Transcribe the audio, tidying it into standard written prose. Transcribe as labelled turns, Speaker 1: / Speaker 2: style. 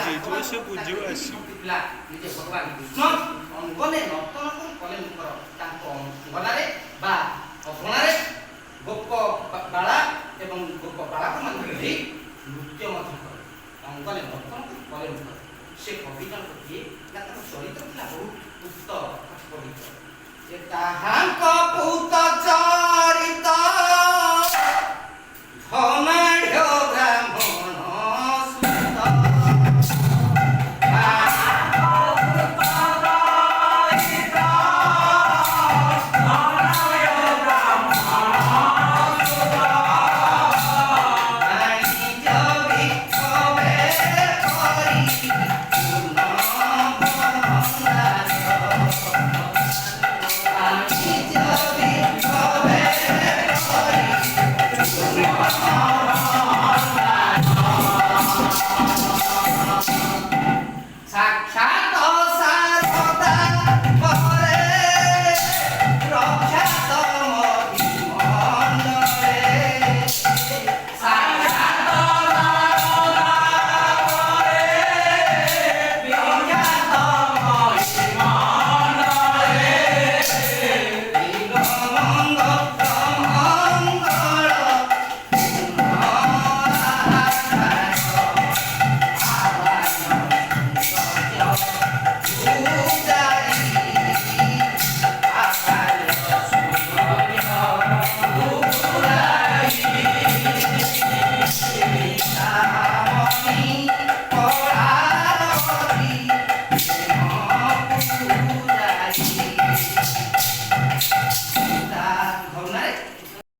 Speaker 1: ହେଇଯିବ ସେ ବୁଝିବ ଆସିବ।
Speaker 2: ପିଲା ନିଜେ ଭଗବାନ କୃଷ୍ଣ ଅଙ୍ଗନେ ନର୍ତ୍ତନ କଲେ ମୁଖର ତାଙ୍କ ଅଙ୍ଗନାରେ ବା ଅଗଣାରେ ଗୋପ ବାଳା ଏବଂ ଗୋପ ବାଳାକୁ ମଧ୍ୟ ନେଇ ନୃତ୍ୟ ମଧ୍ୟ କରେ। ଅଙ୍ଗନେ ନର୍ତ୍ତନ କଲେ ମୁଖର ସେ କବି ଜଣକ କିଏ ନା ତାଙ୍କ ଚରିତ୍ର ଥିଲା ବହୁତ ଉତ୍ତର ପବିତ୍ର। ତାହାଙ୍କ ପୁତ୍ର